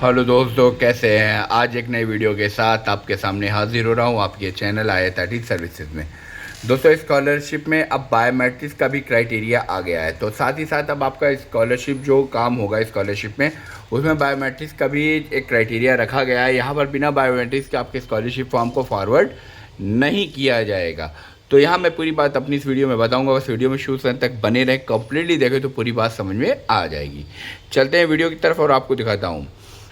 Hello दोस्तों, कैसे हैं। आज एक नई वीडियो के साथ आपके सामने हाजिर हो रहा हूं आपके चैनल IIT सर्विसेज में। दोस्तों, स्कॉलरशिप में अब बायोमेट्रिक्स का भी क्राइटेरिया आ गया है, तो साथ ही साथ अब आपका स्कॉलरशिप जो काम होगा स्कॉलरशिप में, उसमें बायोमेट्रिक्स का भी एक क्राइटेरिया रखा गया है। यहाँ पर बिना बायोमेट्रिक्स के आपके स्कॉलरशिप फॉर्म को फॉरवर्ड नहीं किया जाएगा। तो यहाँ मैं पूरी बात अपनी इस वीडियो में बताऊंगा, बस वीडियो में शुरू से अंत तक बने रहे, कंप्लीटली देखें तो पूरी बात समझ में आ जाएगी। चलते हैं वीडियो की तरफ और आपको दिखाता हूँ।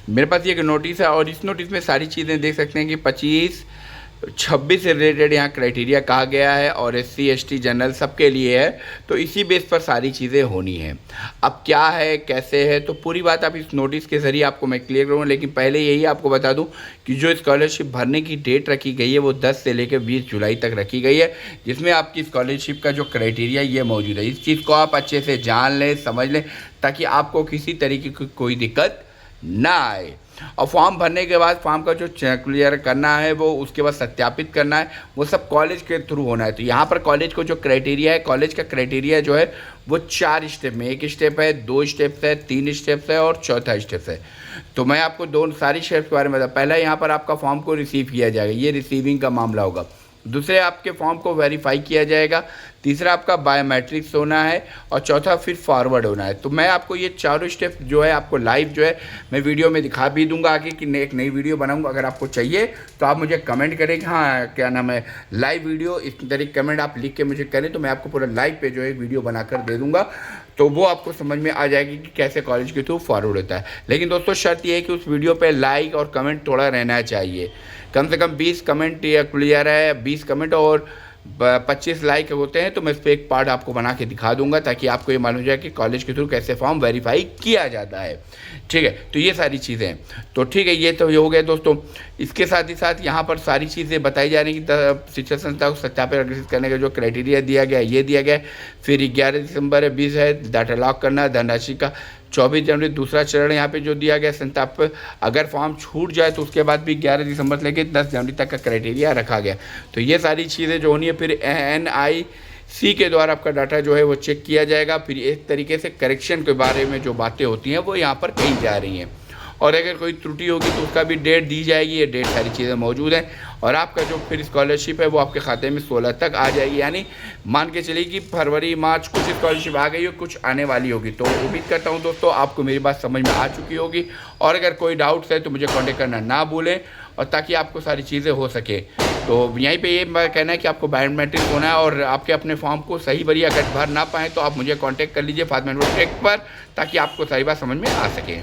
मेरे पास ये एक नोटिस है और इस नोटिस में सारी चीज़ें देख सकते हैं कि 25-26 से रिलेटेड यहाँ क्राइटेरिया कहा गया है और SC ST जनरल सबके लिए है। तो इसी बेस पर सारी चीज़ें होनी हैं। अब क्या है कैसे है तो पूरी बात आप इस नोटिस के ज़रिए आपको मैं क्लियर करूँगा, लेकिन पहले यही आपको बता दूँ कि जो स्कॉलरशिप भरने की डेट रखी गई है वो 10 से लेकर 20 जुलाई तक रखी गई है, जिसमें आपकी स्कॉलरशिप का जो क्राइटेरिया ये मौजूद है। इस चीज़ को आप अच्छे से जान लें, समझ लें, ताकि आपको किसी तरीके की कोई दिक्कत ना आए। और फॉर्म भरने के बाद फॉर्म का जो क्लियर करना है वो उसके बाद सत्यापित करना है, वो सब कॉलेज के थ्रू होना है। तो यहाँ पर कॉलेज को जो क्राइटेरिया है, कॉलेज का क्राइटेरिया जो है वो 4 स्टेप में, 1 स्टेप है, 2 स्टेप्स है, 3 स्टेप्स है और चौथा स्टेप है। तो मैं आपको दोनों सारी स्टेप्स के बारे में बता। पहला यहाँ पर आपका फॉर्म को रिसीव किया जाएगा, ये रिसीविंग का मामला होगा। दूसरे आपके फॉर्म को वेरीफाई किया जाएगा। तीसरा आपका बायोमेट्रिक्स होना है और चौथा फिर फॉरवर्ड होना है। तो मैं आपको ये चारों स्टेप जो है आपको लाइव जो है मैं वीडियो में दिखा भी दूंगा आगे कि एक नई वीडियो बनाऊंगा। अगर आपको चाहिए तो आप मुझे कमेंट करें कि हाँ क्या नाम है लाइव वीडियो, इस तरीके कमेंट आप लिख के मुझे करें तो मैं आपको पूरा लाइव पे जो है वीडियो बनाकर दे दूँगा। तो वो आपको समझ में आ जाएगी कि कैसे कॉलेज के थ्रू फॉरवर्ड होता है। लेकिन दोस्तों शर्त ये है कि उस वीडियो पे लाइक और कमेंट थोड़ा रहना चाहिए। कम से कम 20 कमेंट या क्लियर है, 20 कमेंट और 25 लाइक होते हैं तो मैं इस पर एक पार्ट आपको बना के दिखा दूंगा, ताकि आपको ये मालूम जाए कि कॉलेज के थ्रू कैसे फॉर्म वेरीफाई किया जाता है। ठीक है, तो ये सारी चीज़ें हैं। तो ठीक है, ये तो ये हो गया दोस्तों। इसके साथ ही साथ यहाँ पर सारी चीज़ें बताई जा रही हैं कि शिक्षा संस्था को सत्यापित अग्रसित करने का जो क्राइटेरिया दिया गया है ये दिया गया है। फिर 11 दिसंबर है, 20 है, डाटा लॉक करना है, धनराशि का 24 जनवरी दूसरा चरण यहाँ पे जो दिया गया संताप। अगर फॉर्म छूट जाए तो उसके बाद भी 11 दिसंबर से लेकर 10 जनवरी तक का क्राइटेरिया रखा गया। तो ये सारी चीज़ें जो होनी है, फिर NIC के द्वारा आपका डाटा जो है वो चेक किया जाएगा। फिर एक तरीके से करेक्शन के बारे में जो बातें होती हैं वो यहाँ पर कही जा रही हैं, और अगर कोई त्रुटि होगी तो उसका भी डेट दी जाएगी। ये डेट सारी चीज़ें मौजूद हैं और आपका जो फिर स्कॉलरशिप है वो आपके खाते में 16 तक आ जाएगी। यानी मान के चलिए कि फरवरी मार्च कुछ स्कॉलरशिप आ गई हो, कुछ आने वाली होगी। तो उम्मीद करता हूँ दोस्तों आपको मेरी बात समझ में आ चुकी होगी, और अगर कोई डाउट्स है तो मुझे कॉन्टेक्ट करना ना भूलें, और ताकि आपको सारी चीज़ें हो सके। तो यहीं पे ये कहना है कि आपको बायोमेट्रिक होना है और आपके अपने फॉर्म को सही बढ़िया अगर भर ना पाएँ तो आप मुझे कॉन्टैक्ट कर लीजिए फातिमा टेक पर, ताकि आपको सारी बात समझ में आ सके।